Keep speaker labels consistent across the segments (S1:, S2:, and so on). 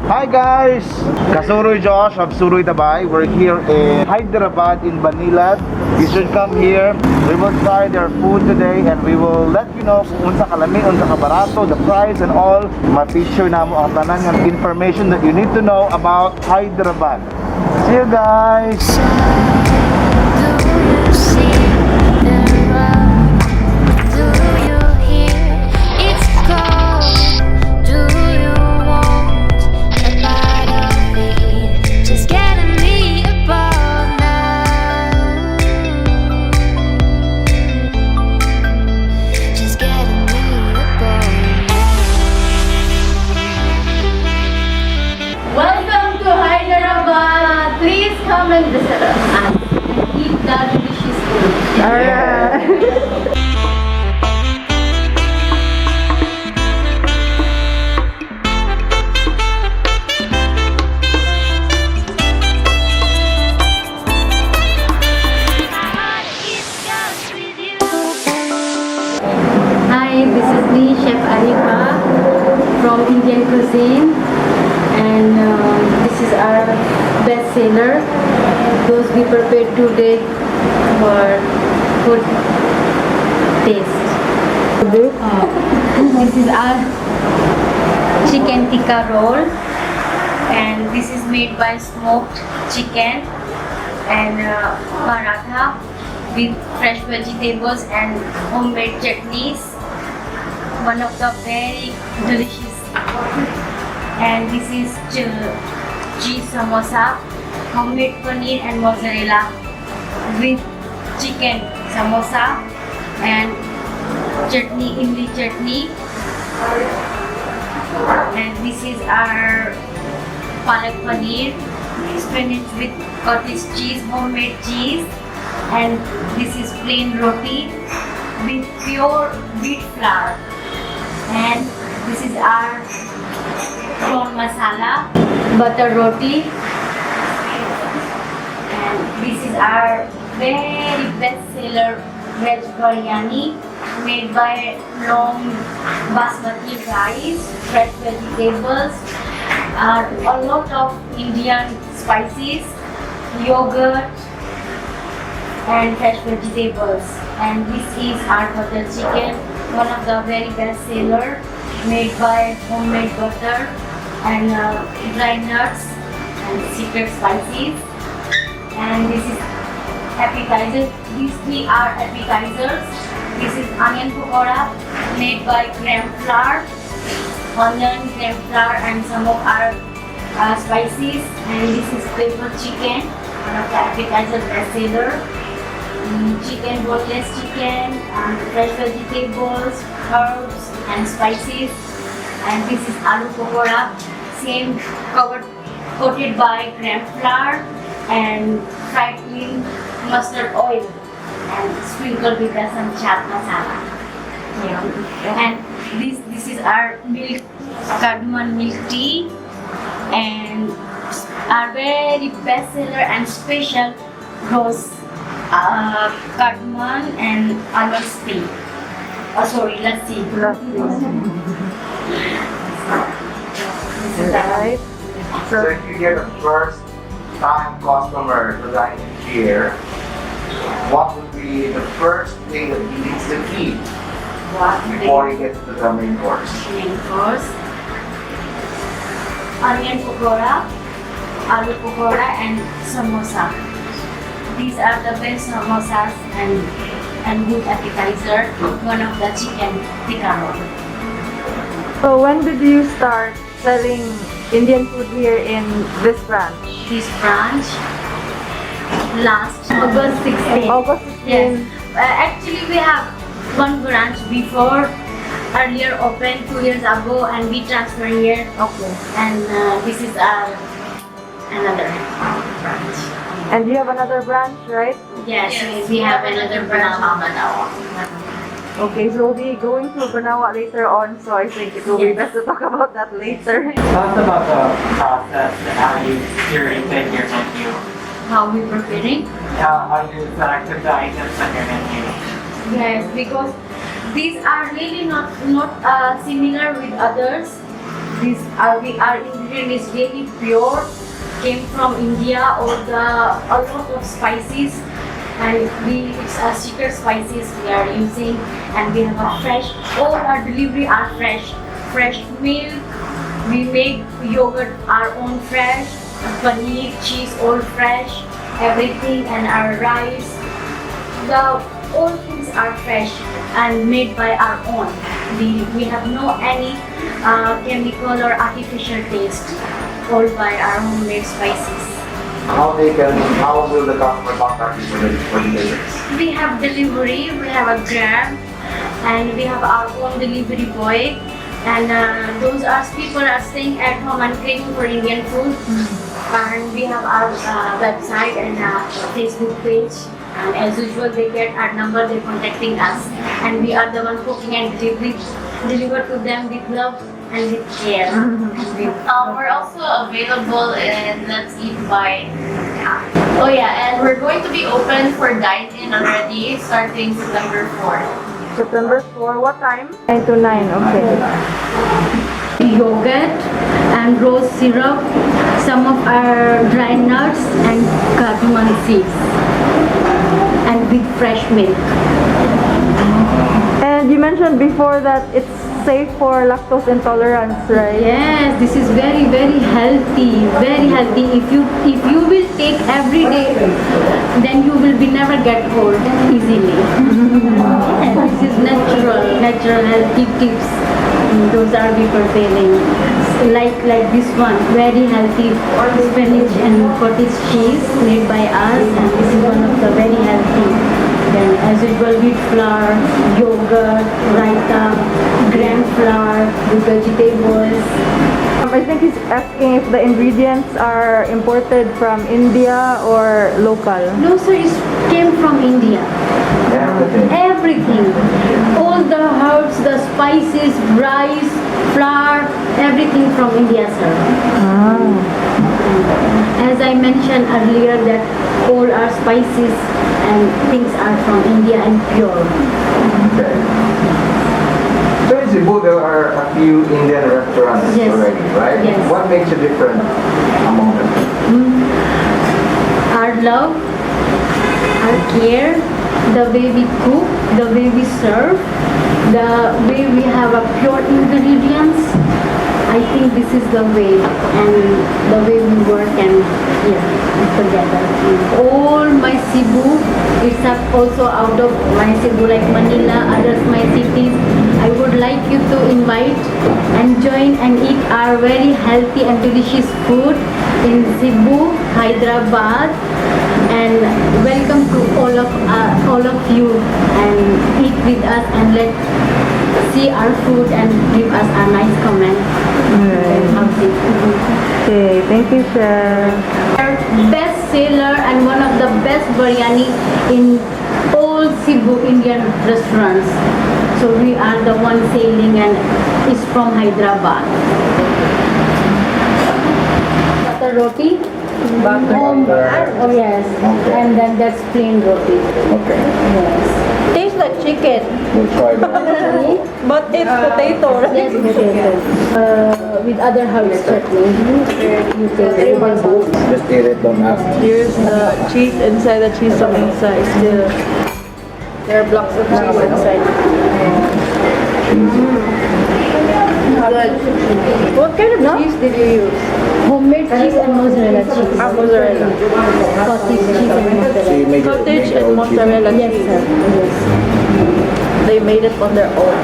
S1: Hi guys! Kasuroy Josh of Suroy Tabay. We're here in Hyderabad in Banilad. You should come here. We will try their food today and we will let you know kung unsa kalami, unsa kabarato, the price and all. Ma-feature namo ang tanan ng information that you need to know about Hyderabad. See you guys!
S2: Welcome to Hyderabad. Please come and visit us and eat that delicious food. Hi, this is me, Chef Arifa from Indian Cuisine, and this is our best seller. Those we prepared today for good taste. This is our chicken tikka roll, and this is made by smoked chicken and paratha with fresh vegetables and homemade chutneys. One of the very delicious. And this is cheese samosa, homemade paneer and mozzarella with chicken samosa and chutney, imli chutney. And this is our palak paneer, spinach with cottage cheese, homemade cheese. And this is plain roti with pure wheat flour. And this is our prawn masala, butter roti. And this is our very best seller veg biryani made by long basmati rice, fresh vegetables, a lot of Indian spices, yogurt and fresh vegetables. And this is our butter chicken, one of the very best seller, made by homemade butter and dry nuts and secret spices. And this is appetizer. These three are appetizers. This is onion pakora made by gram flour, onion, gram flour and some of our spices. And this is pepper chicken, one of the appetizer best seller. Chicken, boneless chicken, and fresh vegetables, herbs and spices. And this is aloo pakora, same coated by gram flour and fried in mustard oil and sprinkled with some chaat masala. And this is our milk cardamom milk tea and our very best seller and special rose cardamom and almond tea. Lassi.
S1: Right. So if you get a first time customer to dine in here, what would be the first thing that he needs to eat before he gets to the main course?
S2: Main course. Onion pakora, aloo pakora and samosa. These are the best samosas and good appetizer. One of the chicken tikka roll.
S3: So when did you start selling Indian food here in this branch?
S2: This branch last August 16.
S3: August 16.
S2: Yes. Actually, we have one branch before, earlier opened 2 years ago, and we transferred here.
S3: Okay.
S2: And this is our another branch.
S3: And you have another branch, right?
S2: Yes, we have another branch.
S3: Okay, so we'll be going to Banawa later on, so I think it will be best to talk about that later.
S4: Tell us about the process and how you curate your menu.
S2: How we preparing?
S4: How you select the items on your menu.
S2: Yes, because these are really not similar with others. this our ingredient is really pure, came from India. A lot of spices, and it's secret spices we are using, and we have a fresh. All our delivery are fresh milk. We make yogurt our own fresh, paneer, cheese all fresh, everything, and our rice. All things are fresh and made by our own. We have no any chemical or artificial taste. All by our homemade spices.
S1: How will the customer contact you for deliveries?
S2: We have delivery. We have a Grab, and we have our own delivery boy. And those are people are staying at home and craving for Indian food. And we have our website and Facebook page. And as usual, they get our number, they're contacting us, and we are the one cooking and deliver to them with love and with care.
S5: We're also available in Let's Eat by app. Oh yeah, and we're going to be open for dine-in already starting September 4th.
S3: September 4, what time? 9 to 9, okay.
S2: Yogurt and rose syrup, some of our dry nuts and cardamom seeds, and with fresh milk.
S3: And you mentioned before that it's safe for lactose intolerance, right?
S2: Yes, this is very healthy, very healthy. If you will take every day, then you will be never get old easily. Yes, this is natural healthy tips. Those are we preparing. Like this one, very healthy spinach and cottage cheese made by us, and this is one of the very healthy. Then as usual, wheat flour, yogurt, raita, gram flour, with vegetables.
S3: I think he's asking if the ingredients are imported from India or local.
S2: No sir, it came from India. Everything. All the herbs, the spices, rice, flour, everything from India, sir. As I mentioned earlier that all our spices and things are from India and pure.
S1: Okay. So in Cebu, there are a few Indian restaurants
S2: Yes.
S1: already, right?
S2: Yes.
S1: What makes you different among them?
S2: Our love, our care, the way we cook, the way we serve, the way we have a pure ingredients. I think this is the way, and the way we work and together. All my Cebu, it's also out of my Cebu, like Manila, others my cities. I would like you to invite and join and eat our very healthy and delicious food in Cebu, Hyderabad. And welcome to all of you, and eat with us and see our food and give us a nice comment.
S3: Okay, thank you, Chef.
S2: Our best seller and one of the best biryani in all Cebu Indian restaurants. So we are the one selling, and it's from Hyderabad. Butter roti. Oh yes, and then that's plain roti.
S1: Okay.
S2: Yes.
S3: Tastes like chicken,
S1: We'll try that.
S3: but it's potato, right?
S2: Yes, potato. With other herbs chutney. You take
S1: Just eat it, don't ask.
S3: Here's the cheese inside, the cheese from inside still. There are blocks of cheese inside. Good. What kind of cheese did you use?
S2: homemade cheese and mozzarella cheese.
S3: Mozzarella.
S2: Cottage cheese and mozzarella.
S3: Cottage and mozzarella
S2: Yes,
S3: cheese.
S2: sir. Yes.
S3: They made it on their own.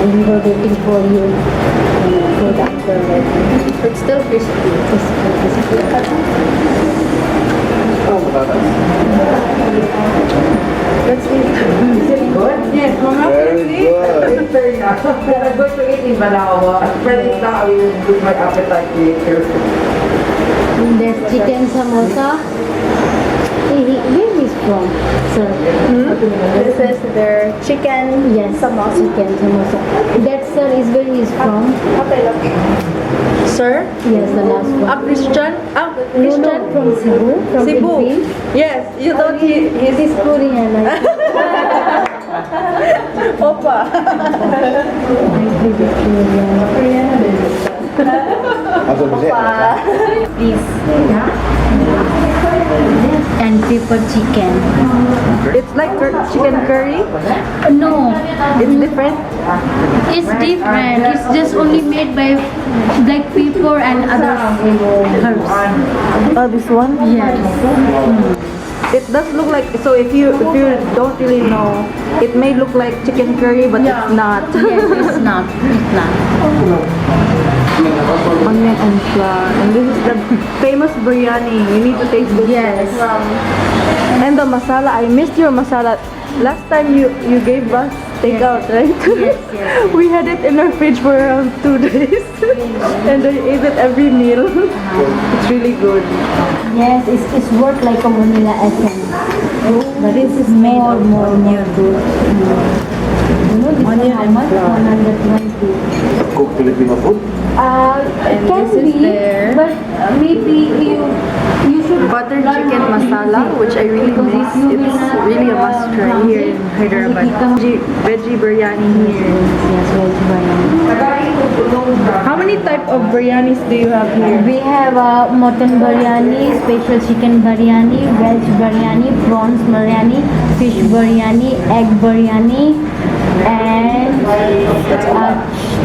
S2: And we were waiting for you. Food after that.
S3: It's still crispy. Let's eat.
S6: Yes, Mama.
S1: Very good.
S6: I'm going to eat in Balawa. Right now, I will put my appetite later.
S2: And there's chicken samosa. Where is from, sir?
S3: This is their chicken.
S2: Yes, chicken samosa. That sir is where he is from.
S3: Sir?
S2: Yes, the last one.
S3: Christian?
S2: No, from Cebu. From
S3: Cebu.
S2: Philippines.
S3: Yes, you thought
S2: He's Korean. I think.
S3: Opa.
S2: I think he's Korean.
S1: Ano ba siya?
S2: Please. And pepper chicken.
S3: It's like chicken curry.
S2: No,
S3: It's different.
S2: it's different. It's just only made by black pepper and other herbs.
S3: Oh, this one?
S2: Yes.
S3: It does look like, so if you don't really know, it may look like chicken curry, but it's not.
S2: Yes, it's not. It's not.
S3: Onion and flour. And this is the famous biryani. You need to taste this.
S2: Yes.
S3: And the masala. I missed your masala. Last time you gave us takeout, right?
S2: Yes, yes.
S3: We had it in our fridge for around 2 days. And I ate it every meal. It's really good.
S2: Yes, it's worked like a vanilla essence. But this is made more good. You know this
S3: Onion
S2: how
S3: and
S2: much?
S3: flour.
S2: 120.
S1: Cook Filipino food?
S2: It can
S3: this is
S2: be,
S3: there.
S2: but maybe you should
S3: Butter chicken masala, which I really miss. It's really a must try here in Hyderabad. Veggie biryani here.
S2: Yes, veg biryani.
S3: How many type of biryanis do you have here?
S2: We have mutton biryani, special chicken biryani, veg biryani, prawns biryani, fish biryani, egg biryani, and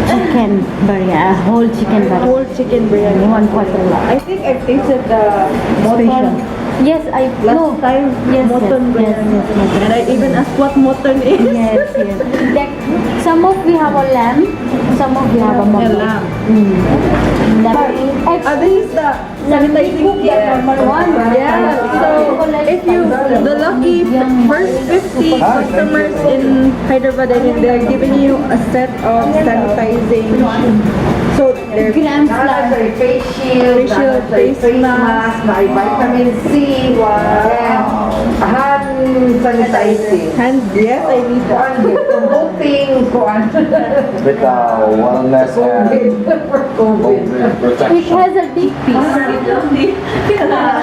S2: chicken biryani, whole chicken biryani.
S3: Whole chicken biryani.
S2: One quarter.
S3: I think I've tasted the mutton
S2: Yes, I know.
S3: last time.
S2: Yes,
S3: Mutton
S2: yes,
S3: biryani.
S2: yes, yes, yes.
S3: And I even asked what mutton is.
S2: Yes, yes. Like, some of we have a lamb, some of we have a mutton.
S3: lamb.
S2: Actually,
S3: This is the
S2: we cook the normal one.
S3: Yeah, so if you, the lucky first 50 customers in Hyderabad, I mean, they're giving you a set of sanitizing. So they're
S2: Gram flour.
S3: facial face mask,
S6: may vitamin C, and hand sanitizing.
S3: hand, yes, I need that.
S6: Promoting
S1: With wellness and
S6: COVID.
S2: It
S1: protection.
S2: has a big piece.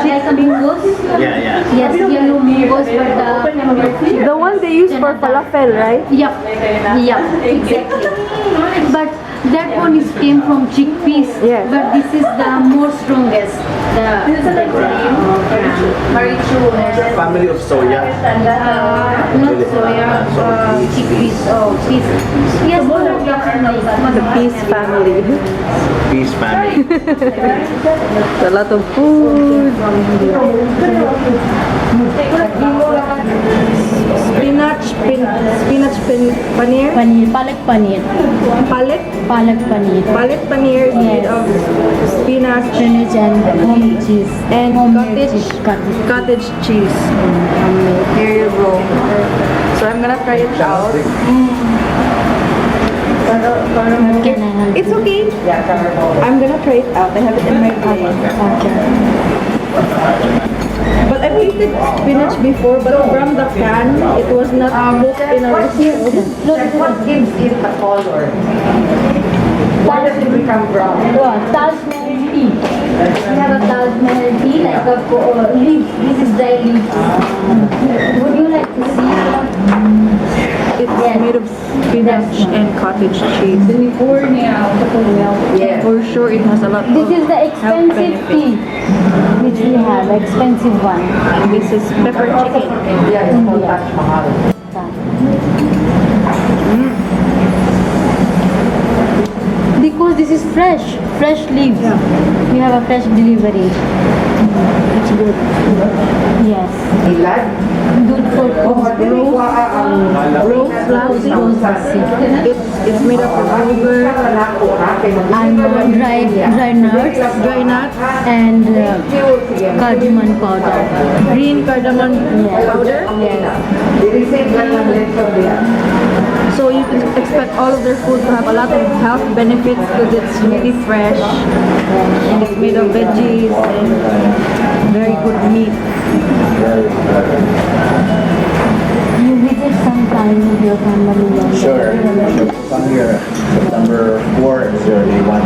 S2: Like a mungus.
S1: Yeah.
S2: Yes, yellow mungus, but
S3: The one they use for falafel, right?
S2: Yup, exactly. But that one is came from chickpeas.
S3: Yes.
S2: But this is the more strongest.
S1: Family of soya.
S2: Not soya, chickpeas. Oh, peas. Yes,
S3: The peace family.
S1: Peace family.
S3: It's a lot of food. Spinach paneer.
S2: paneer, palak paneer.
S3: Palak.
S2: Palak paneer.
S3: Palak paneer is made
S2: Yes.
S3: of spinach
S2: Spinach and home cheese.
S3: and
S2: Homemade
S3: cottage
S2: cheese.
S3: cottage cheese. Here you go. So I'm gonna try it out.
S2: Can I help
S3: It's
S2: you?
S3: okay. I'm gonna try it out. I have it in my plate.
S2: Okay.
S3: But I've tasted spinach before, but from the can, it was not cooked in a restaurant.
S6: What gives it the color? Why does it become brown?
S2: Taj Mahal tea. We have a Taj Mahal tea like a leaf. This is dry leaf. Would you like to see?
S3: It's made of spinach and cottage cheese.
S6: Yes.
S3: For sure, it has a lot
S2: This
S3: of
S2: is the
S3: health
S2: expensive
S3: benefits.
S2: tea which we have, expensive one.
S3: And this is pepper chicken.
S6: Yeah, it's called Taj Mahal.
S2: Because this is fresh leaves. We have a fresh delivery. It's good. Yes.
S6: Ilan?
S2: Good for
S3: Rose lassi. It's made up of sugar,
S2: and dry nuts
S3: dry nuts,
S2: and cardamom powder.
S3: green cardamom powder. So you can expect all of their food to have a lot of health benefits because it's really fresh and it's made of veggies and very good meat.
S2: You visit sometime with your family.
S1: Sure. Come here. September 4 is your day 1.